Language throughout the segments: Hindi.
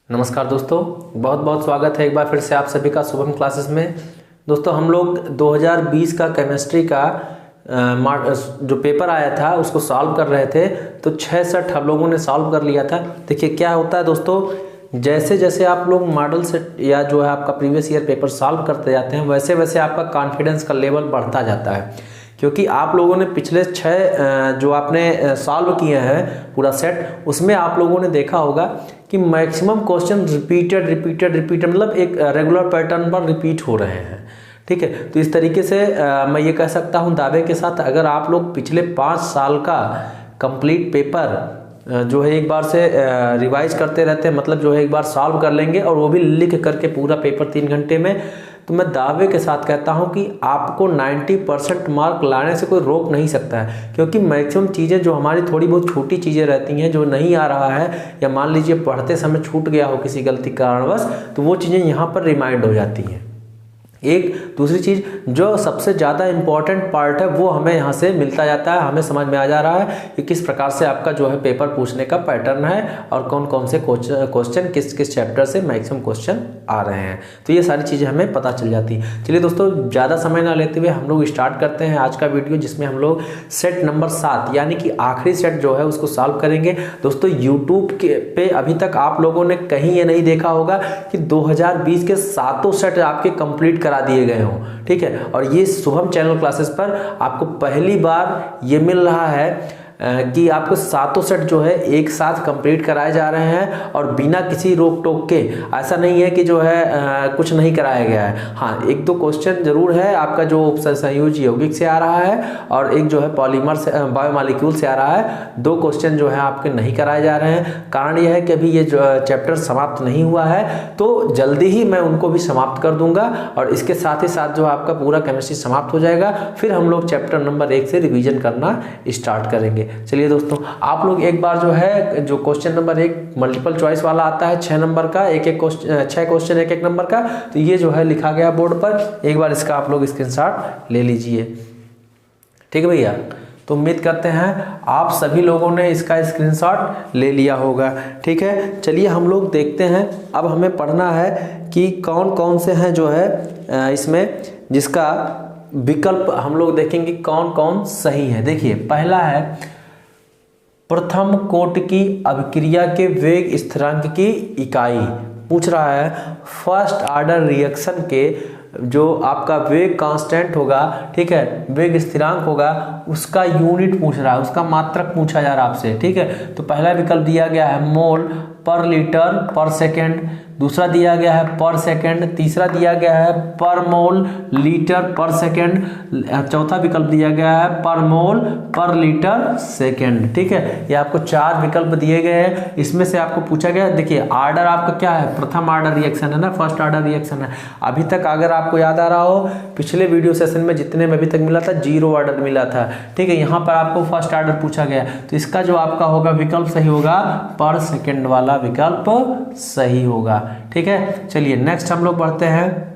नमस्कार दोस्तों, बहुत बहुत स्वागत है एक बार फिर से आप सभी का शुभम क्लासेस में। दोस्तों हम लोग 2020 का केमिस्ट्री का जो पेपर आया था उसको सॉल्व कर रहे थे। तो 6 सेट हम लोगों ने सॉल्व कर लिया था। देखिए क्या होता है दोस्तों, जैसे जैसे आप लोग मॉडल सेट या जो है आपका प्रीवियस ईयर पेपर सॉल्व करते जाते हैं वैसे वैसे आपका कॉन्फिडेंस का लेवल बढ़ता जाता है। क्योंकि आप लोगों ने पिछले 6 जो आपने सॉल्व किए हैं पूरा सेट, उसमें आप लोगों ने देखा होगा कि मैक्सिमम क्वेश्चन रिपीटेड मतलब एक रेगुलर पैटर्न पर रिपीट हो रहे हैं। ठीक है, तो इस तरीके से मैं ये कह सकता हूँ दावे के साथ, अगर आप लोग पिछले 5 साल का कंप्लीट पेपर जो है एक बार से रिवाइज करते रहते हैं, मतलब जो है एक बार सॉल्व कर लेंगे और वो भी लिख करके पूरा पेपर 3 घंटे में, तो मैं दावे के साथ कहता हूं कि आपको 90% मार्क लाने से कोई रोक नहीं सकता है। क्योंकि मैक्सिमम चीज़ें जो हमारी थोड़ी बहुत छोटी चीज़ें रहती हैं, जो नहीं आ रहा है या मान लीजिए पढ़ते समय छूट गया हो किसी गलती कारणवश, तो वो चीज़ें यहाँ पर रिमाइंड हो जाती हैं। एक दूसरी चीज़ जो सबसे ज़्यादा इम्पॉर्टेंट पार्ट है वो हमें यहाँ से मिलता जाता है, हमें समझ में आ जा रहा है कि किस प्रकार से आपका जो है पेपर पूछने का पैटर्न है और कौन कौन से क्वेश्चन किस किस चैप्टर से मैक्सिमम क्वेश्चन आ रहे हैं। तो ये सारी चीज़ें हमें पता चल जाती हैं। चलिए दोस्तों, ज़्यादा समय ना लेते हुए हम लोग स्टार्ट करते हैं आज का वीडियो, जिसमें हम लोग सेट नंबर 7 यानी कि आखिरी सेट जो है उसको सॉल्व करेंगे। दोस्तों यूट्यूब पे अभी तक आप लोगों ने कहीं ये नहीं देखा होगा कि 2020 के 7 सेट आपके कंप्लीट करा दिए गए हों। ठीक है, और ये शुभम चैनल क्लासेस पर आपको पहली बार ये मिल रहा है कि आपको 7 सेट जो है एक साथ कंप्लीट कराए जा रहे हैं और बिना किसी रोक टोक के। ऐसा नहीं है कि जो है कुछ नहीं कराया गया है। हाँ, 1-2 क्वेश्चन जरूर है आपका जो उपसंयोजी यौगिक से आ रहा है और एक जो है पॉलीमर से बायोमॉलिक्यूल से आ रहा है। 2 क्वेश्चन जो है आपके नहीं कराए जा रहे हैं। कारण यह है कि अभी ये जो चैप्टर समाप्त नहीं हुआ है, तो जल्दी ही मैं उनको भी समाप्त कर दूंगा और इसके साथ ही साथ जो आपका पूरा केमिस्ट्री समाप्त हो जाएगा। फिर हम लोग चैप्टर नंबर 1 से रिवीजन करना स्टार्ट करेंगे। चलिए दोस्तों, आप लोग एक बार जो है जो क्वेश्चन नंबर 1 मल्टीपल चॉइस वाला आता है 6 नंबर का, 6 क्वेश्चन 1 नंबर का, तो ये जो है लिखा गया बोर्ड पर, एक बार इसका आप लोग स्क्रीनशॉट ले लीजिए। ठीक है भैया, तो उम्मीद करते हैं आप सभी लोगों ने इसका स्क्रीनशॉट ले लिया होगा। ठीक है, चलिए हम लोग देखते हैं। अब हमें पढ़ना है कि कौन कौन से हैं जो है इसमें जिसका विकल्प हम लोग देखेंगे कौन कौन सही है। देखिए पहला है प्रथम कोटि की अभिक्रिया के वेग स्थिरांक की इकाई। पूछ रहा है फर्स्ट ऑर्डर रिएक्शन के जो आपका वेग कांस्टेंट होगा, ठीक है, वेग स्थिरांक होगा, उसका यूनिट पूछ रहा है, उसका मात्रक पूछा जा रहा है आपसे। ठीक है, तो पहला विकल्प दिया गया है मोल पर लीटर पर सेकेंड, दूसरा दिया गया है पर सेकेंड, तीसरा दिया गया है पर मोल लीटर पर सेकेंड, चौथा विकल्प दिया गया है पर मोल पर लीटर सेकेंड। ठीक है, ये आपको 4 विकल्प दिए गए हैं। इसमें से आपको पूछा गया, देखिए आर्डर आपका क्या है, प्रथम ऑर्डर रिएक्शन है ना, फर्स्ट ऑर्डर रिएक्शन है। अभी तक अगर आपको याद आ रहा हो पिछले वीडियो सेशन में जितने में अभी तक मिला था 0 ऑर्डर मिला था। ठीक है, यहाँ पर आपको फर्स्ट ऑर्डर पूछा गया, तो इसका जो आपका होगा विकल्प सही होगा पर सेकेंड वाला विकल्प सही होगा। ठीक है, चलिए नेक्स्ट हम लोग बढ़ते हैं।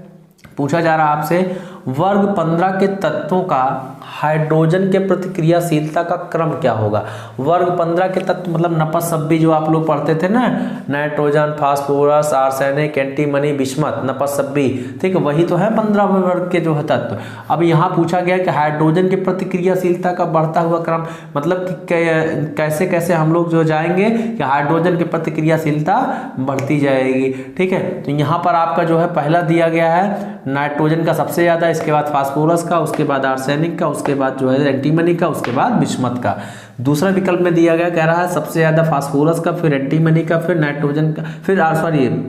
पूछा जा रहा है आपसे वर्ग 15 के तत्वों का हाइड्रोजन के प्रतिक्रियाशीलता का क्रम क्या होगा। वर्ग 15 के तत्व मतलब नपस्सब्बी जो आप लोग पढ़ते थे ना, nitrogen, phosphorus, arsenic, antimony, bismuth, नपस्सब्बी। ठीक है, वही तो है 15 वर्ग के जो है तत्व। अब यहाँ पूछा गया कि हाइड्रोजन की प्रतिक्रियाशीलता का बढ़ता हुआ क्रम, मतलब कि कैसे कैसे हम लोग जो जाएंगे कि हाइड्रोजन की प्रतिक्रियाशीलता बढ़ती जाएगी। ठीक है, तो यहाँ पर आपका जो है पहला दिया गया है नाइट्रोजन का सबसे ज्यादा, इसके बाद फास्फोरस का, उसके बाद आर्सेनिक का, उसके बाद जो है एंटीमनी का, उसके बाद बिस्मथ का। दूसरा विकल्प में दिया गया, कह रहा है सबसे ज्यादा फास्फोरस का, फिर एंटीमनी का, फिर नाइट्रोजन का, फिर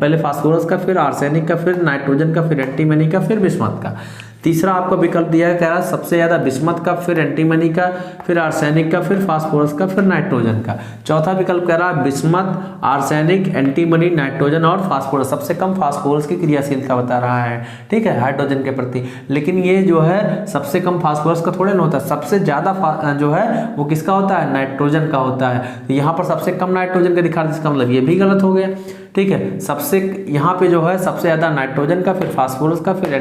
पहले फास्फोरस का, फिर आर्सेनिक का, फिर नाइट्रोजन का, फिर एंटीमनी का, फिर बिस्मथ का। तीसरा आपका विकल्प दिया है, कह रहा है सबसे ज्यादा बिस्मथ का, फिर एंटीमनी का, फिर आर्सेनिक का, फिर फास्फोरस का, फिर नाइट्रोजन का। चौथा विकल्प कह रहा है बिस्मथ, आर्सेनिक, एंटीमनी, नाइट्रोजन और फास्फोरस। सबसे कम फास्फोरस की क्रियाशीलता बता रहा है, ठीक है, हाइड्रोजन के प्रति। लेकिन ये जो है सबसे कम फास्फोरस का थोड़े ना होता है, सबसे ज्यादा जो है वो किसका होता है, नाइट्रोजन का होता है। तो यहाँ पर सबसे कम नाइट्रोजन का दिखा रहा है, इसका मतलब ये भी गलत हो गया। ठीक है, सबसे यहाँ पे जो है सबसे ज्यादा नाइट्रोजन का, फिर फास्फोरस का, फिर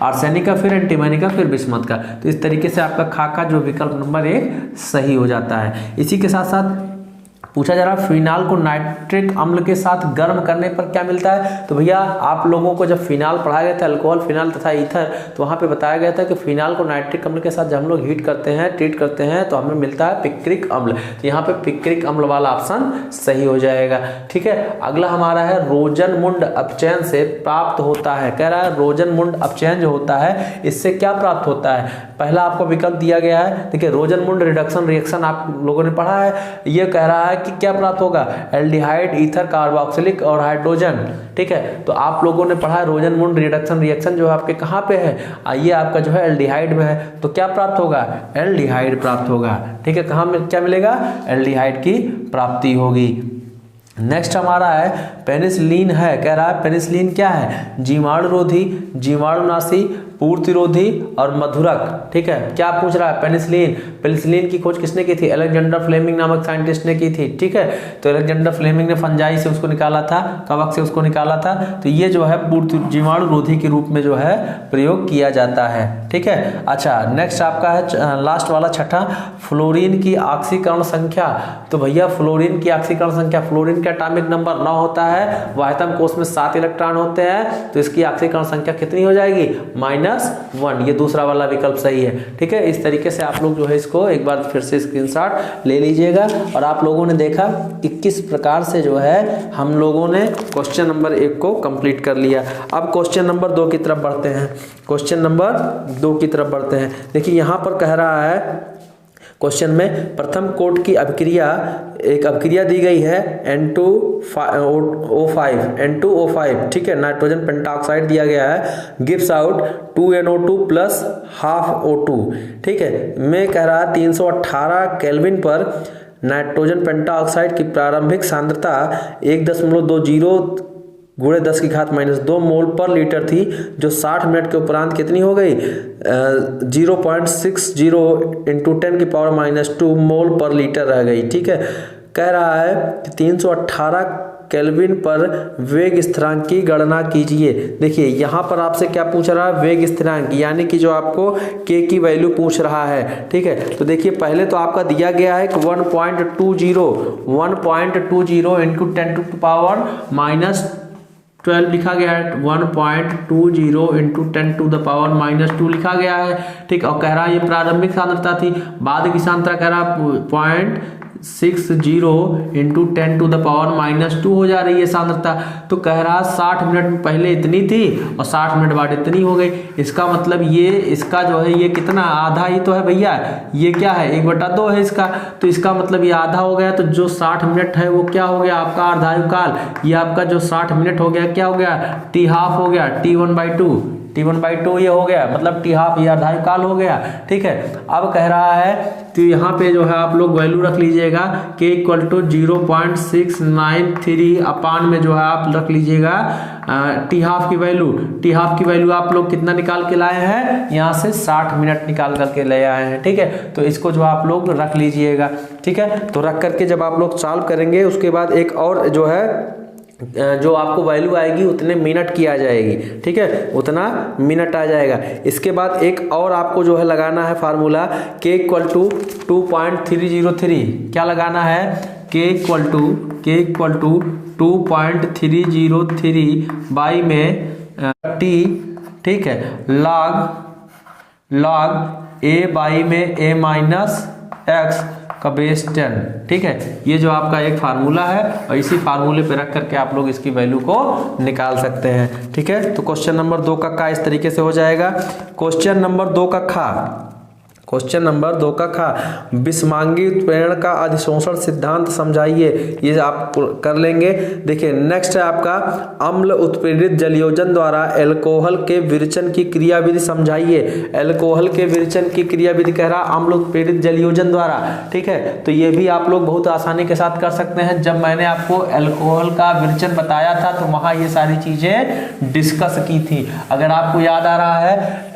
आर्सेनिक का, फिर एंटीमनी का, फिर बिस्मथ का। तो इस तरीके से आपका खा का जो विकल्प नंबर 1 सही हो जाता है। इसी के साथ साथ पूछा जा रहा है फिनाल को नाइट्रिक अम्ल के साथ गर्म करने पर क्या मिलता है। तो भैया आप लोगों को जब फिनाल पढ़ाया गया था, अल्कोहल, फिनाल तथा ईथर, तो वहाँ पे बताया गया था कि फिनाल को नाइट्रिक अम्ल के साथ जब हम लोग हीट करते हैं, ट्रीट करते हैं, तो हमें मिलता है पिक्रिक अम्ल। तो यहाँ पे पिक्रिक अम्ल वाला ऑप्शन सही हो जाएगा। ठीक है, अगला हमारा है रोजनमुंड अपचयन से प्राप्त होता है। कह रहा है रोजनमुंड अपचयन जो होता है इससे क्या प्राप्त होता है। पहला आपको विकल्प दिया गया है, देखिए रोजनमुंड रिडक्शन रिएक्शन आप लोगों ने पढ़ा है। ये कह रहा है कि क्या प्राप्त होगा, एल्डिहाइड, ईथर, कार्बोक्सिलिक और हाइड्रोजन। ठीक है, तो आप लोगों ने पढ़ा है रोजनमुंड रिडक्शन रिएक्शन जो आपके कहाँ पे है, ये आपका जो है एल्डिहाइड में है। तो क्या प्राप्त होगा, एल्डिहाइड प्राप्त होगा। ठीक है, कहाँ में क्या मिलेगा, एल्डिहाइड की प्राप्ति होगी। नेक्स्ट हमारा है पेनिसिलिन है। कह रहा है पेनिसिलिन क्या है, जीवाणुरोधी, जीवाणुनाशी, पूर्तिरोधी और मधुरक। ठीक है, क्या पूछ रहा है, पेनिसिलिन। पेनिसिलिन की खोज किसने की थी, अलेक्जेंडर फ्लेमिंग नामक साइंटिस्ट ने की थी। ठीक है, तो अलेक्जेंडर फ्लेमिंग ने फंजाई से उसको निकाला था, कवक से उसको निकाला था। तो ये जो है जीवाणुरोधी के रूप में जो है प्रयोग किया जाता है। ठीक है, अच्छा नेक्स्ट आपका है लास्ट वाला छठा, फ्लोरीन की ऑक्सीकरण संख्या। तो भैया फ्लोरीन की ऑक्सीकरण संख्या, फ्लोरीन का एटॉमिक नंबर 9 होता है, वायतम कोष में 7 इलेक्ट्रॉन होते हैं, तो इसकी ऑक्सीकरण संख्या कितनी हो जाएगी, -1। ये दूसरा वाला विकल्प सही है। ठीक है, इस तरीके से आप लोग जो है इसको एक बार फिर से स्क्रीनशॉट ले लीजिएगा। और आप लोगों ने देखा कि किस प्रकार से जो है हम लोगों ने क्वेश्चन नंबर 1 को कंप्लीट कर लिया। अब क्वेश्चन नंबर 2 की तरफ बढ़ते हैं। क्वेश्चन नंबर 2 की तरफ बढ़ते हैं। देखिए यहाँ पर कह रहा है क्वेश्चन में प्रथम कोट की अभिक्रिया, एक अभिक्रिया दी गई है N2O5, ठीक है, नाइट्रोजन पेंटाऑक्साइड दिया गया है, gives out 2NO2 plus ½ O2। ठीक है, मैं कह रहा 318 केल्विन पर नाइट्रोजन पेंटाऑक्साइड की प्रारंभिक सांद्रता 1.20 × 10⁻² मोल पर लीटर थी, जो 60 मिनट के उपरांत कितनी हो गई, 0.60 × 10⁻² मोल पर लीटर रह गई। ठीक है, कह रहा है कि 318 केल्विन पर वेग स्थिरांक की गणना कीजिए। देखिए यहाँ पर आपसे क्या पूछ रहा है, वेग स्थिरांक, यानी कि जो आपको के की वैल्यू पूछ रहा है। ठीक है, तो देखिए पहले तो आपका दिया गया है कि 1.20 × 10⁻12 लिखा गया है, 1.20 × 10⁻² लिखा गया है। ठीक, और कह रहा है ये प्रारंभिक सांद्रता थी, बाद की सांद्रता कह रहा 0.60 × 10⁻² हो जा रही है सांद्रता। तो कह रहा 60 मिनट पहले इतनी थी और 60 मिनट बाद इतनी हो गई। इसका मतलब ये इसका जो है ये कितना, आधा ही तो है भैया, ये क्या है 1/2 है इसका, तो इसका मतलब ये आधा हो गया। तो जो 60 मिनट है वो क्या हो गया आपका अर्धायुकाल, ये आपका जो 60 मिनट हो गया क्या हो गया, T½ हो गया, T1/2 ये हो गया, मतलब T½ ये अर्धायुकाल हो गया। ठीक है, अब कह रहा है तो यहाँ पे जो है आप लोग वैल्यू रख लीजिएगा k = 0.693 अपान में जो है आप रख लीजिएगा T½ की वैल्यू आप लोग कितना निकाल के लाए हैं, यहाँ से 60 मिनट निकाल करके ले आए हैं। ठीक है, तो इसको जो आप लोग रख लीजिएगा। ठीक है, तो रख करके जब आप लोग सॉल्व करेंगे उसके बाद एक और जो है जो आपको वैल्यू आएगी उतने मिनट की आ जाएगी। ठीक है, उतना मिनट आ जाएगा। इसके बाद एक और आपको जो है लगाना है फार्मूला k = 2.303। क्या लगाना है, k = 2.303 बाई में t। ठीक है, log a बाई में a - x का बेस 10। ठीक है, ये जो आपका एक फार्मूला है और इसी फार्मूले पे रख करके आप लोग इसकी वैल्यू को निकाल सकते हैं। ठीक है, तो क्वेश्चन नंबर 2 का इस तरीके से हो जाएगा। क्वेश्चन नंबर 2 का विषमांगी उत्प्रेरण का अधिशोषण सिद्धांत समझाइए। ये आप कर लेंगे। देखिए नेक्स्ट है आपका अम्ल उत्प्रेरित जलयोजन द्वारा एल्कोहल के विरेचन की क्रियाविधि समझाइए। एल्कोहल के विरेचन की क्रियाविधि कह रहा अम्ल उत्प्रेरित जलयोजन द्वारा। ठीक है, तो ये भी आप लोग बहुत आसानी के साथ कर सकते हैं। जब मैंने आपको एल्कोहल का विरेचन बताया था तो वहाँ ये सारी चीजें डिस्कस की थी। अगर आपको याद आ रहा है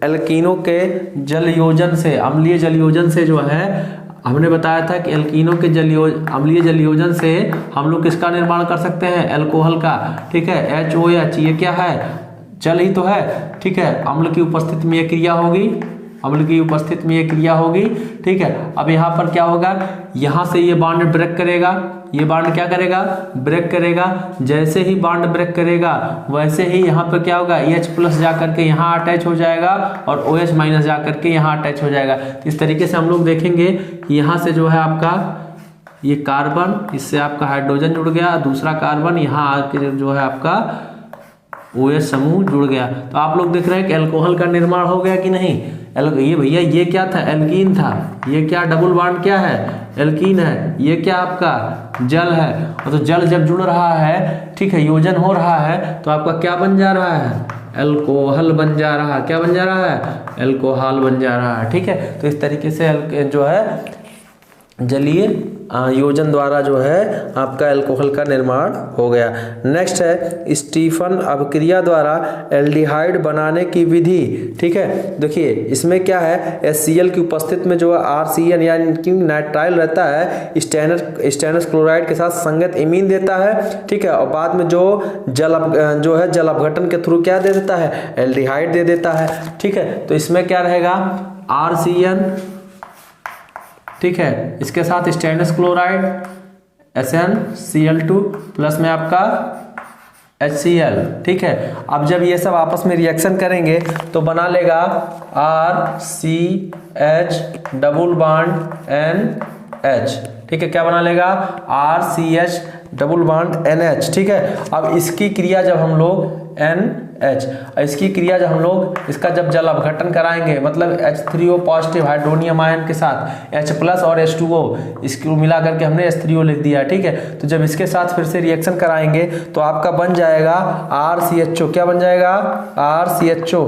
एल्कीनो के जलयोजन से, अम्लीय जलयोजन से जो है हमने बताया था कि एल्कीनो के अम्लीय जलयोजन से हम लोग किसका निर्माण कर सकते हैं, एल्कोहल का। ठीक है, HOH ये क्या है, जल ही तो है। ठीक है, अम्ल की उपस्थिति में ये क्रिया होगी, अम्ल की उपस्थिति में ये क्रिया होगी। ठीक है, अब यहाँ पर क्या होगा, यहाँ से ये बॉन्ड ब्रेक करेगा, ये बॉन्ड क्या करेगा, ब्रेक करेगा। जैसे ही बॉन्ड ब्रेक करेगा वैसे ही यहाँ पर क्या होगा, H+ जा करके यहाँ अटैच हो जाएगा और OH- जा करके यहाँ अटैच हो जाएगा। तो इस तरीके से हम लोग देखेंगे कि यहाँ से जो है आपका ये कार्बन, इससे आपका हाइड्रोजन जुड़ गया, दूसरा कार्बन यहाँ आके जो है आपका OH समूह जुड़ गया। तो आप लोग देख रहे हैं कि अल्कोहल का निर्माण हो गया कि नहीं। ये भैया ये क्या था, एल्कीन था। ये क्या डबल बॉन्ड क्या है, एल्कीन है। ये क्या आपका जल है, और तो जल जब जुड़ रहा है, ठीक है, योजन हो रहा है, तो आपका क्या बन जा रहा है, अल्कोहल बन जा रहा है। क्या बन जा रहा है, अल्कोहल बन जा रहा है। ठीक है, तो इस तरीके से जो है जलीय योजन द्वारा जो है आपका अल्कोहल का निर्माण हो गया। नेक्स्ट है स्टीफन अभिक्रिया द्वारा एल्डिहाइड बनाने की विधि। ठीक है, देखिए इसमें क्या है, HCl की उपस्थिति में जो RCN यानी कि नाइट्राइल रहता है, स्टेनस क्लोराइड के साथ संगत इमीन देता है। ठीक है, और बाद में जो जल अपघटन के थ्रू क्या दे देता है, एल्डिहाइड दे देता है। ठीक है, तो इसमें क्या रहेगा, RCN, ठीक है, इसके साथ स्टेनस क्लोराइड SnCl2 प्लस में आपका HCl। ठीक है, अब जब ये सब आपस में रिएक्शन करेंगे तो बना लेगा RCH डबल बॉन्ड NH। ठीक है, क्या बना लेगा, RCH डबल बॉन्ड NH। ठीक है, अब इसकी क्रिया जब हम लोग NH, इसकी क्रिया जब हम लोग इसका जब जल अपघटन कराएंगे, मतलब H3O पॉजिटिव हाइड्रोनियम आयन के साथ H+ और H2O, इसको मिला करके हमने H3O लिख दिया। ठीक है, तो जब इसके साथ फिर से रिएक्शन कराएंगे तो आपका बन जाएगा RCHO। क्या बन जाएगा, RCHO।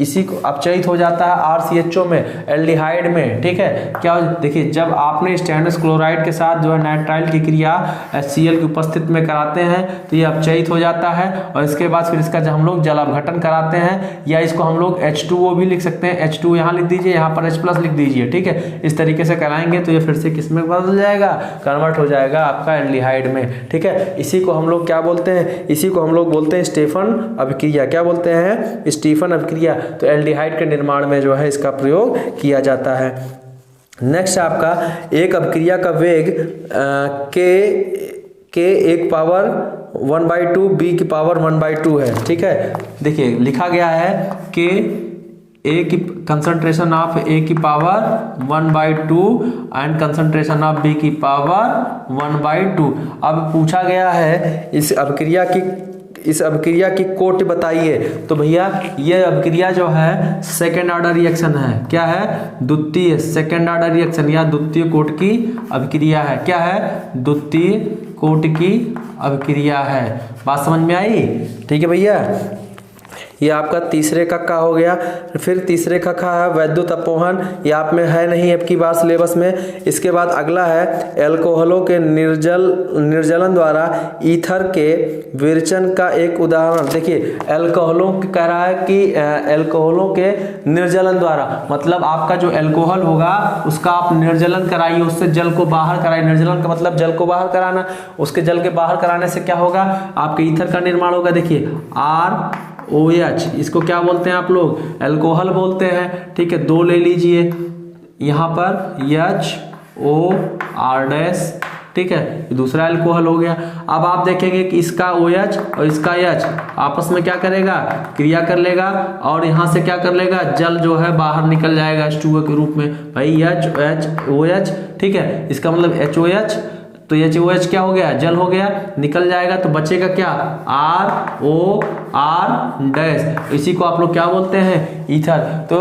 इसी को अपचयित हो जाता है RCHO में, एल्डिहाइड में। ठीक है, क्या देखिए, जब आपने स्टेनस क्लोराइड के साथ जो है नाइट्राइल की क्रिया HCl की उपस्थिति में कराते हैं तो ये अपचयित हो जाता है, और इसके बाद फिर इसका जब हम लोग जल अपघटन कराते हैं, या इसको हम लोग H2O भी लिख सकते हैं। H2 यहाँ लिख दीजिए, यहाँ पर H+ लिख दीजिए। ठीक है, इस तरीके से कराएंगे तो ये फिर से किस में बदल जाएगा, कन्वर्ट हो जाएगा आपका एल्डिहाइड में। ठीक है, इसी को हम लोग क्या बोलते हैं, इसी को हम लोग बोलते हैं स्टीफन अभिक्रिया। क्या बोलते हैं, स्टीफन अभिक्रिया। तो एल्डिहाइड के निर्माण में जो है इसका प्रयोग किया जाता है। नेक्स्ट आपका एक अभिक्रिया का वेग के 1 पावर 1/2 B की पावर 1/2 है। ठीक है, देखिए लिखा गया है कि A की कंसंट्रेशन ऑफ A की power 1/2 and concentration of B की पावर 1/2। अब पूछा गया है इस अभिक्रिया की कोट बताइए। तो भैया ये अभिक्रिया जो है सेकेंड ऑर्डर रिएक्शन है। क्या है, द्वितीय सेकेंड ऑर्डर रिएक्शन या द्वितीय कोट की अभिक्रिया है। क्या है, द्वितीय कोट की अभिक्रिया है। बात समझ में आई। ठीक है भैया, ये आपका तीसरे कक्षा हो गया। फिर तीसरे कक्षा है वैद्युत अपवहन, ये आप में है नहीं अब की बार सिलेबस में। इसके बाद अगला है एल्कोहलों के निर्जलन द्वारा ईथर के विरचन का एक उदाहरण। देखिए एल्कोहलों कह रहा है कि एल्कोहलों के निर्जलन द्वारा, मतलब आपका जो एल्कोहल होगा उसका आप निर्जलन कराइए, उससे जल को बाहर कराइए। निर्जलन का मतलब जल को बाहर कराना। उसके जल के बाहर कराने से क्या होगा, आपके ईथर का निर्माण होगा। देखिए ROH, इसको क्या बोलते हैं आप लोग, एल्कोहल बोलते हैं। ठीक है, 2 ले लीजिए यहाँ पर HOR'। ठीक है, दूसरा एल्कोहल हो गया। अब आप देखेंगे कि इसका OH और इसका H आपस में क्या करेगा, क्रिया कर लेगा, और यहाँ से क्या कर लेगा, जल जो है बाहर निकल जाएगा H2O के रूप में। भाई HOH, ठीक है, इसका मतलब HOH, तो HOH क्या हो गया, जल हो गया, निकल जाएगा, तो बचेगा क्या, ROR'। इसी को आप लोग क्या बोलते हैं, ईथर। तो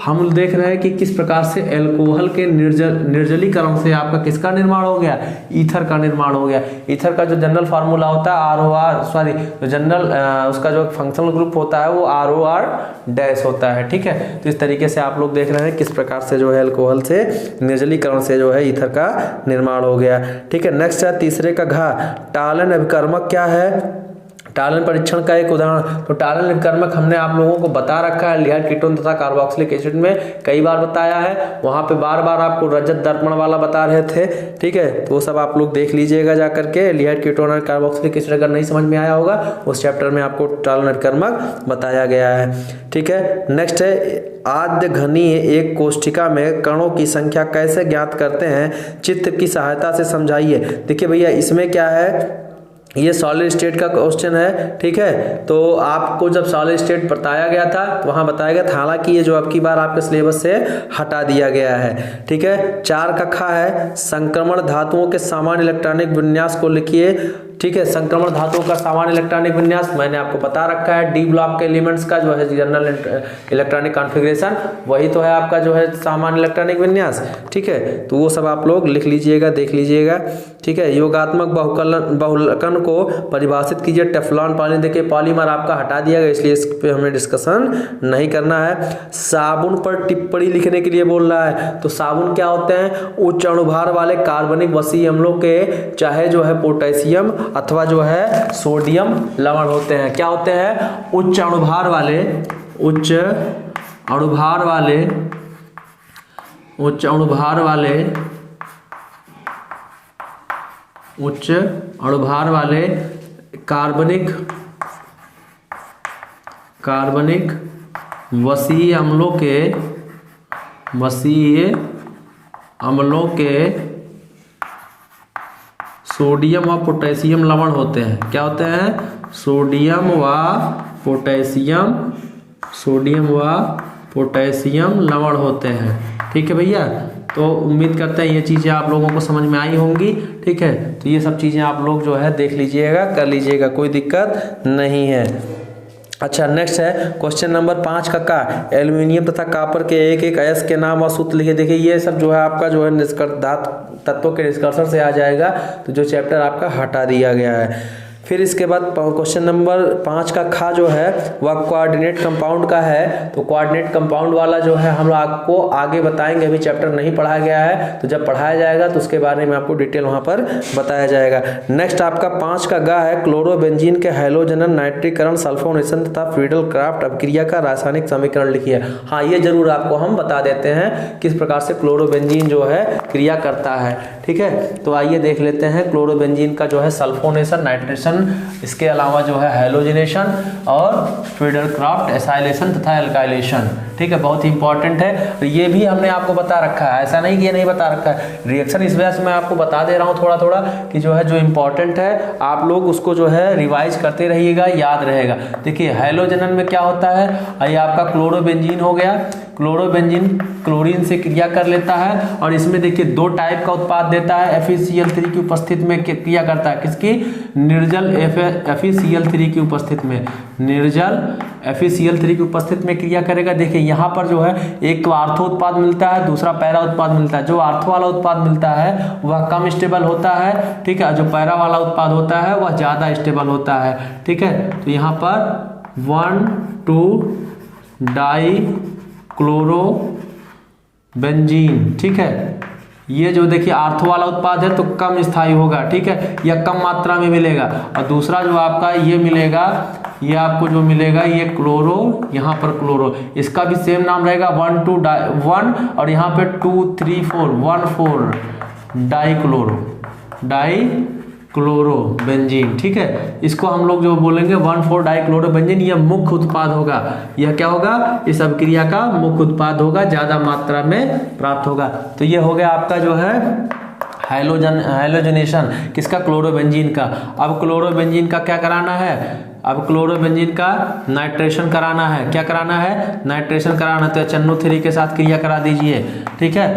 हम देख रहे हैं कि किस प्रकार से एल्कोहल के निर्जलीकरण से आपका किसका निर्माण हो गया, ईथर का निर्माण हो गया। ईथर का जो जनरल फार्मूला होता है तो जनरल उसका जो फंक्शनल ग्रुप होता है वो ROR' होता है। ठीक है, तो इस तरीके से आप लोग देख रहे हैं किस प्रकार से जो है एल्कोहल से निर्जलीकरण से जो है ईथर का निर्माण हो गया। ठीक है, नेक्स्ट है तीसरे का घ, टालन अभिकर्मक क्या है। टालन परीक्षण का एक उदाहरण, तो टालन निर्कर्मक हमने आप लोगों को बता रखा है एल्डिहाइड कीटोन तथा कार्बोक्सिलिक एसिड में कई बार बताया है, वहां पे बार बार आपको रजत दर्पण वाला बता रहे थे, ठीक है, तो वो सब आप लोग देख लीजिएगा जा करके। एल्डिहाइड कीटोन और कार्बोक्सिलिक एसिड अगर नहीं समझ में आया होगा उस चैप्टर में आपको टालन निर्कर्मक बताया गया है, ठीक है। नेक्स्ट है आद्य घनीय एक कोष्ठिका में कणों की संख्या कैसे ज्ञात करते हैं, चित्र की सहायता से समझाइए। देखिए भैया इसमें क्या है, ये सॉलिड स्टेट का क्वेश्चन है, ठीक है। तो आपको जब सॉलिड स्टेट बताया गया था तो वहां बताया गया था, हालांकि ये जो अब की बार आपके सिलेबस से हटा दिया गया है, ठीक है। 4 कक्षा है संक्रमण धातुओं के सामान्य इलेक्ट्रॉनिक विन्यास को लिखिए, ठीक है। संक्रमण धातुओं का सामान्य इलेक्ट्रॉनिक विन्यास मैंने आपको बता रखा है, डी ब्लॉक के एलिमेंट्स का जो है जनरल इलेक्ट्रॉनिक कॉन्फ़िगरेशन वही तो है आपका जो है सामान्य इलेक्ट्रॉनिक विन्यास, ठीक है। तो वो सब आप लोग लिख लीजिएगा, देख लीजिएगा, ठीक है। योगात्मक बहुलकन को परिभाषित कीजिए। टेफ्लॉन पॉलीमर, देखिए पॉलीमर आपका हटा दिया गया इसलिए इस पे हमें डिस्कशन नहीं करना है। साबुन पर टिप्पणी लिखने के लिए बोल रहा है, तो साबुन क्या होते हैं, उच्च अणुभार वाले कार्बनिक वसीय अम्लों के चाहे जो है पोटेशियम अथवा जो है सोडियम लवण होते हैं। क्या होते हैं, उच्च अणुभार वाले, उच्च अणुभार वाले, उच्च अणुभार वाले, उच्च अणुभार वाले कार्बनिक वसीय अम्लों के सोडियम व पोटेशियम लवण होते हैं। क्या होते हैं, सोडियम व पोटेशियम लवण होते हैं, ठीक है भैया। तो उम्मीद करते हैं ये चीज़ें आप लोगों को समझ में आई होंगी, ठीक है। तो ये सब चीज़ें आप लोग जो है देख लीजिएगा, कर लीजिएगा, कोई दिक्कत नहीं है। अच्छा नेक्स्ट है क्वेश्चन नंबर 5 का एल्यूमिनियम तथा कॉपर के एक एक अयस्क के नाम और सूत्र लिखे। देखिए ये सब जो है आपका जो है तत्वों के निष्कर्षण से आ जाएगा, तो जो चैप्टर आपका हटा दिया गया है। फिर इसके बाद क्वेश्चन नंबर 5 का जो है वह कोऑर्डिनेट कंपाउंड का है, तो कोऑर्डिनेट कंपाउंड वाला जो है हम आपको आगे बताएंगे, अभी चैप्टर नहीं पढ़ाया गया है, तो जब पढ़ाया जाएगा तो उसके बारे में आपको डिटेल वहां पर बताया जाएगा। नेक्स्ट आपका 5 का है क्लोरोबेंजीन के हैलोजनन नाइट्रीकरण सल्फोनेशन तथा फ्रीडल क्राफ्ट अभिक्रिया का रासायनिक समीकरण लिखिए। हाँ ये जरूर आपको हम बता देते हैं किस प्रकार से क्लोरोबेंजीन जो है क्रिया करता है, ठीक है। तो आइए देख लेते हैं क्लोरोबेंजीन का जो है सल्फोनेशन, नाइट्रेशन, इसके अलावा जो है हैलोजिनेशन और फ्रीडल क्राफ्ट एसाइलेशन तथा एल्काइलेशन, ठीक है, बहुत ही इंपॉर्टेंट है। ये भी हमने आपको बता रखा है, ऐसा नहीं कि ये नहीं बता रखा है। रिएक्शन इस वजह से मैं आपको बता दे रहा हूँ थोड़ा थोड़ा कि जो है जो इंपॉर्टेंट है आप लोग उसको जो है रिवाइज करते रहिएगा, याद रहेगा। देखिए हैलोजनन में क्या होता है, ये आपका क्लोरोबेंजीन हो गया। क्लोरोबेंजीन क्लोरीन से क्रिया कर लेता है और इसमें देखिए 2 टाइप का उत्पाद देता है। FeCl3 की उपस्थिति में क्रिया करता है, किसकी, निर्जल FeCl3 की उपस्थिति में, निर्जल FeCl3 की उपस्थिति में क्रिया करेगा। देखिए यहाँ पर जो है एक तो आर्थो उत्पाद मिलता है, दूसरा पैरा उत्पाद मिलता है। जो आर्थो वाला उत्पाद मिलता है वह कम स्टेबल होता है, ठीक है, जो पैरा वाला उत्पाद होता है वह ज्यादा स्टेबल होता है, ठीक है। तो यहाँ पर 1,2 डाई क्लोरोबेंजीन, ठीक है। ये जो देखिए आर्थो वाला उत्पाद है तो कम स्थायी होगा, ठीक है, या कम मात्रा में मिलेगा। और दूसरा जो आपका ये मिलेगा, ये आपको जो मिलेगा ये क्लोरो, यहाँ पर क्लोरो, इसका भी सेम नाम रहेगा 1 और यहाँ पे 2 3 4 14 डाइक्लोरोबेंजीन, ठीक है। इसको हम लोग जो बोलेंगे 1,4 डाइक्लोरोबेंजीन, यह मुख्य उत्पाद होगा। यह क्या होगा, इस अभिक्रिया का मुख्य उत्पाद होगा, ज्यादा मात्रा में प्राप्त होगा। तो ये हो गया आपका जो है हैलोजनेशन, किसका, क्लोरोबेंजीन का। अब क्लोरोबेंजीन का क्या कराना है, अब क्लोरोबेंजीन का नाइट्रेशन कराना है। क्या कराना है, नाइट्रेशन कराना। तो HNO3 के साथ क्रिया करा दीजिए, ठीक है,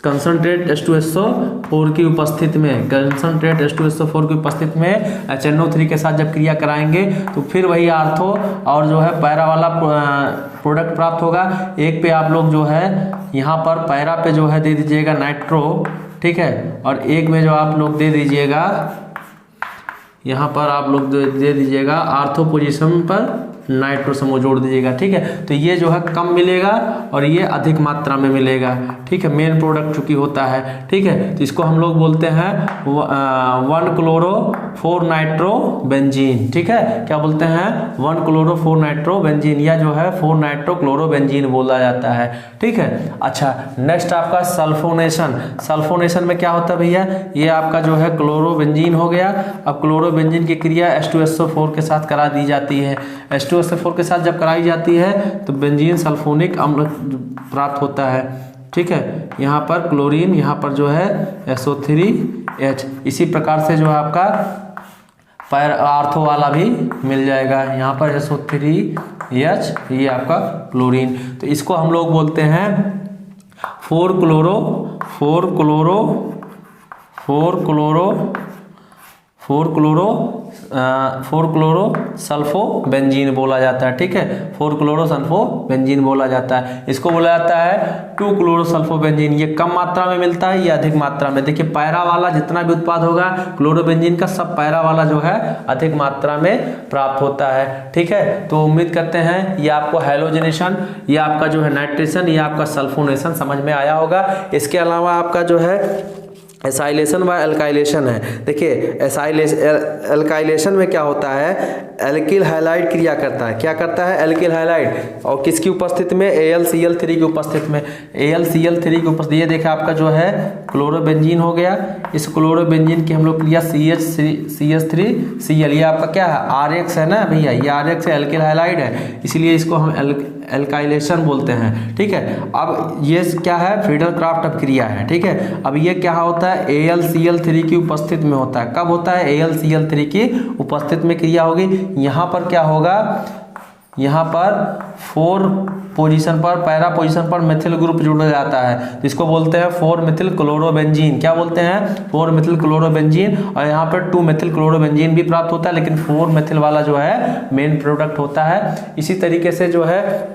कंसंट्रेट H2SO4 की उपस्थिति में, कंसंट्रेट H2SO4 की उपस्थिति में HNO3 के साथ जब क्रिया कराएंगे तो फिर वही आर्थो और जो है पैरा वाला प्रोडक्ट प्राप्त होगा। एक पे आप लोग जो है यहाँ पर पैरा पे जो है दे दीजिएगा नाइट्रो, ठीक है, और एक में जो आप लोग दे दीजिएगा यहाँ पर आप लोग दे दीजिएगा आर्थो पोजीशन पर नाइट्रो समूह जोड़ दीजिएगा, ठीक है। तो ये जो है कम मिलेगा और ये अधिक मात्रा में मिलेगा, ठीक है, मेन प्रोडक्ट चूंकि होता है, ठीक है। तो इसको हम लोग बोलते हैं 1 क्लोरो 4 नाइट्रो बेंजीन, ठीक है। क्या बोलते हैं? 1 क्लोरो 4 नाइट्रो बेंजीन, या जो है 4 नाइट्रो क्लोरो बेंजीन बोला जाता है, ठीक है। अच्छा, नेक्स्ट आपका सल्फोनेशन। सल्फोनेशन में क्या होता है भैया? ये आपका जो है क्लोरो बेंजीन हो गया। अब क्लोरो बेंजीन की क्रिया H2SO4 के साथ करा दी जाती है। H2SO4 के साथ जब कराई जाती है तो बेंजीन सल्फोनिक अम्ल प्राप्त होता है, ठीक है। यहाँ पर क्लोरीन, यहाँ पर जो है SO3H। इसी प्रकार से जो है आपका पैर आर्थो वाला भी मिल जाएगा, यहाँ पर SO3H, ये आपका क्लोरीन। तो इसको हम लोग बोलते हैं 4 क्लोरो सल्फो बेंजीन बोला जाता है, ठीक है। 4 क्लोरो सल्फो बेंजीन बोला जाता है। इसको बोला जाता है 2 क्लोरो सल्फो बेंजीन। ये कम मात्रा में मिलता है, ये अधिक मात्रा में। देखिए पैरा वाला जितना भी उत्पाद होगा क्लोरो बेंजीन का, सब पैरा वाला जो है अधिक मात्रा में प्राप्त होता है, ठीक है। तो उम्मीद करते हैं ये आपको हैलोजनेशन, ये आपका जो है नाइट्रेशन, ये आपका सल्फोनेशन समझ में आया होगा। इसके अलावा आपका जो है एसाइलेशन व एल्काइलेशन है। देखिए एल्काइलेशन में क्या होता है? एल्किल हैलाइड क्रिया करता है। क्या करता है? एल्किल हैलाइड, और किसकी उपस्थिति में? AlCl3 की उपस्थिति में। AlCl3 की उपस्थिति, ये देखिए आपका जो है क्लोरोबेंजीन हो गया। इस क्लोरोबेंजीन की हम लोग क्रिया CH3Cl, ये आपका क्या है? RX है ना भैया, ये RX है, एल्किल हैलाइड है, इसलिए इसको हम एल्काइलेशन बोलते हैं, ठीक है। अब ये क्या है? फ्रीडल क्राफ्ट अब क्रिया है, ठीक है। अब ये क्या होता है? AlCl3 की उपस्थिति में होता है। कब होता है? AlCl3 की उपस्थिति में क्रिया होगी। यहाँ पर क्या होगा? यहाँ पर 4 पोजीशन पर, पैरा पोजीशन पर मेथिल ग्रुप जुड़ जाता है, जिसको बोलते हैं 4 मिथिल क्लोरोबेंजीन। क्या बोलते हैं? 4 मिथिल क्लोरोबेंजीन। और यहाँ पर 2 मिथिल क्लोरोबेंजीन भी प्राप्त होता है, लेकिन 4 मिथिल वाला जो है मेन प्रोडक्ट होता है। इसी तरीके से जो है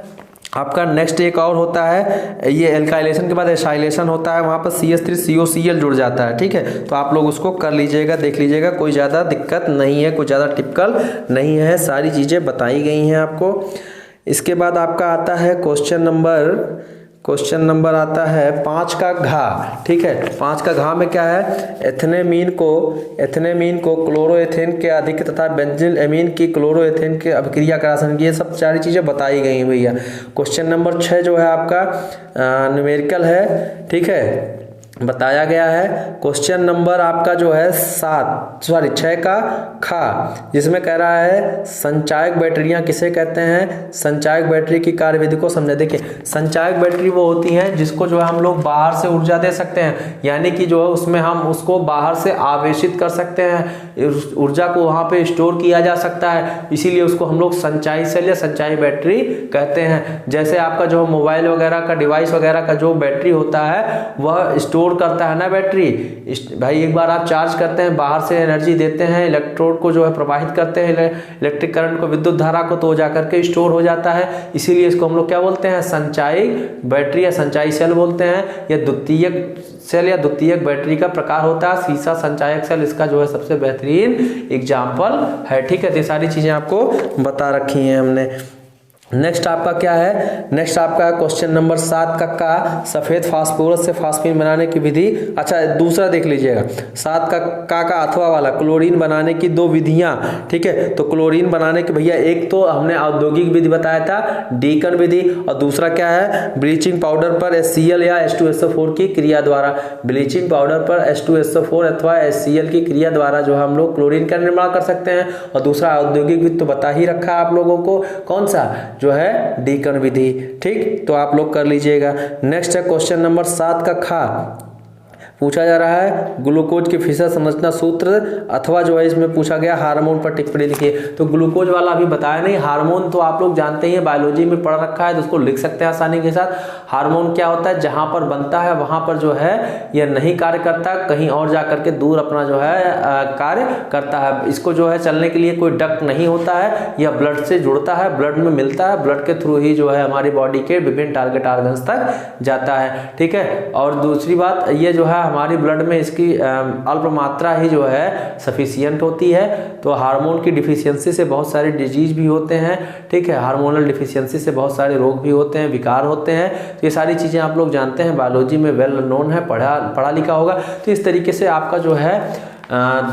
आपका नेक्स्ट एक और होता है, ये एल्काइलेशन के बाद एसाइलेशन होता है, वहाँ पर CH3COCl जुड़ जाता है, ठीक है। तो आप लोग उसको कर लीजिएगा, देख लीजिएगा, कोई ज़्यादा दिक्कत नहीं है, कोई ज़्यादा टिपिकल नहीं है, सारी चीज़ें बताई गई हैं आपको। इसके बाद आपका आता है क्वेश्चन नंबर आता है 5 का घा, ठीक है। 5 का घा में क्या है? एथेनेमीन को क्लोरोएथेन के अधिक तथा बेंजिल एमीन की क्लोरोएथेन के अभिक्रिया करा संग, ये सब सारी चीज़ें बताई गई हैं भैया। क्वेश्चन नंबर 6 जो है आपका न्यूमेरिकल है, ठीक है, बताया गया है। क्वेश्चन नंबर आपका जो है 6 का खा, जिसमें कह रहा है संचायक बैटरियां किसे कहते हैं? संचायक बैटरी की कार्यविधि को समझे। देखिए संचायक बैटरी वो होती हैं जिसको जो है हम लोग बाहर से ऊर्जा दे सकते हैं, यानी कि जो है उसमें हम उसको बाहर से आवेशित कर सकते हैं, ऊर्जा को वहाँ पे स्टोर किया जा सकता है, इसीलिए उसको हम लोग संचायी सेल या संचायी बैटरी कहते हैं। जैसे आपका जो मोबाइल वगैरह का डिवाइस वगैरह का जो बैटरी होता है वह स्टोर करता है ना बैटरी भाई। एक बार आप चार्ज करते हैं, बाहर से एनर्जी देते हैं, इलेक्ट्रोड को जो है प्रवाहित करते हैं, इलेक्ट्रिक करंट को, विद्युत धारा को, तो जाकर के स्टोर हो जाता है। इसीलिए इसको हम लोग क्या बोलते हैं? संचायी बैटरी या संचायी सेल बोलते हैं। यह द्वितीयक सेल या द्वितीयक बैटरी का प्रकार होता है। सीसा संचायक सेल इसका जो है सबसे बेहतरीन एग्जाम्पल है, ठीक है। तो ये सारी चीजें आपको बता रखी हैं हमने। नेक्स्ट आपका क्या है? नेक्स्ट आपका क्वेश्चन नंबर 7 का सफेद फास्फोरस से फास्फीन बनाने की विधि। अच्छा दूसरा देख लीजिएगा, 7 का अथवा वाला क्लोरीन बनाने की 2 विधियां, ठीक है। तो क्लोरीन बनाने की भैया एक तो हमने औद्योगिक विधि बताया था, डीकन विधि, और दूसरा क्या है? ब्लीचिंग पाउडर पर HCl या H2SO4 की क्रिया द्वारा। ब्लीचिंग पाउडर पर H2SO4 अथवा HCl की क्रिया द्वारा जो हम लोग क्लोरीन का निर्माण कर सकते हैं। और दूसरा औद्योगिक विधि तो बता ही रखा है आप लोगों को, कौन सा? जो है डीकन विधि, ठीक। तो आप लोग कर लीजिएगा। नेक्स्ट है क्वेश्चन नंबर 7 का खा, पूछा जा रहा है ग्लूकोज की फिशर संरचना सूत्र, अथवा जो है इसमें पूछा गया हार्मोन पर टिप्पणी लिखिए। तो ग्लूकोज वाला अभी बताया नहीं, हार्मोन तो आप लोग जानते ही हैं, बायोलॉजी में पढ़ रखा है, तो उसको लिख सकते हैं आसानी के साथ। हार्मोन क्या होता है? जहां पर बनता है वहां पर जो है यह नहीं कार्य करता, कहीं और जाकर के दूर अपना जो है कार्य करता है। इसको जो है चलने के लिए कोई डक्ट नहीं होता है, यह ब्लड से जुड़ता है, ब्लड में मिलता है, ब्लड के थ्रू ही जो है हमारी बॉडी के विभिन्न टारगेट ऑर्गन्स तक जाता है, ठीक है। और दूसरी बात ये जो है हमारी ब्लड में इसकी अल्प मात्रा ही जो है सफिशियंट होती है। तो हार्मोन की डिफिशियंसी से बहुत सारे डिजीज भी होते हैं, ठीक है, हार्मोनल डिफिशियंसी से बहुत सारे रोग भी होते हैं, विकार होते हैं। तो ये सारी चीज़ें आप लोग जानते हैं, बायोलॉजी में वेल नोन है, पढ़ा लिखा होगा। तो इस तरीके से आपका जो है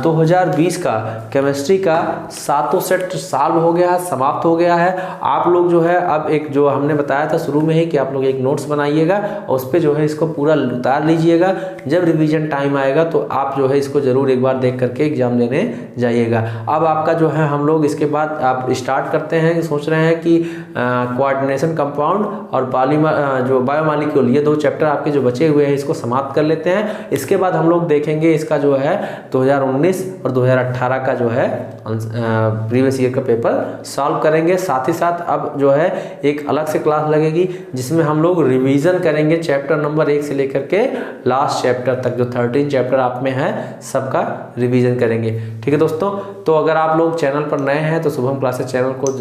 2020 का केमिस्ट्री का 7 सेट सॉल्व हो गया है, समाप्त हो गया है। आप लोग जो है अब एक जो हमने बताया था शुरू में ही कि आप लोग एक नोट्स बनाइएगा और उस पर जो है इसको पूरा उतार लीजिएगा। जब रिवीजन टाइम आएगा तो आप जो है इसको ज़रूर एक बार देख करके एग्जाम देने जाइएगा। अब आपका जो है हम लोग इसके बाद आप स्टार्ट करते हैं, सोच रहे हैं कि कोऑर्डिनेशन कंपाउंड और जो बायोमॉलिक्यूल, ये 2 चैप्टर आपके जो बचे हुए हैं इसको समाप्त कर लेते हैं। इसके बाद हम लोग देखेंगे इसका जो है 2019 और 2018 का जो है प्रीवियस ईयर का पेपर सॉल्व करेंगे। साथ ही साथ अब जो है एक अलग से क्लास लगेगी जिसमें हम लोग रिवीजन करेंगे चैप्टर नंबर 1 से लेकर के लास्ट चैप्टर तक, जो 13 चैप्टर आप में है सबका रिवीजन करेंगे। ठीक है दोस्तों, तो अगर आप लोग चैनल पर नए हैं तो शुभम क्लासेस चैनल को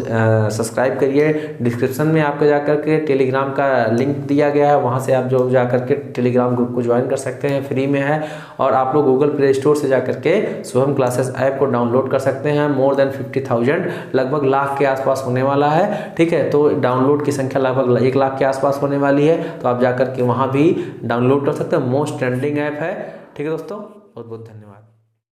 सब्सक्राइब करिए। डिस्क्रिप्शन में आपको जाकर के टेलीग्राम का लिंक दिया गया है, वहाँ से आप जो जाकर के टेलीग्राम ग्रुप को ज्वाइन कर सकते हैं, फ्री में है। और आप लोग गूगल प्ले स्टोर से जाकर के शुभम क्लासेस ऐप को डाउनलोड कर सकते हैं। मोर देन 50,000, लगभग लाख के आसपास होने वाला है। ठीक है, तो डाउनलोड की संख्या लगभग 1 लाख के आसपास होने वाली है, तो आप जाकर के वहाँ भी डाउनलोड कर सकते हैं। मोस्ट ट्रेंडिंग ऐप है। ठीक है दोस्तों, बहुत बहुत धन्यवाद।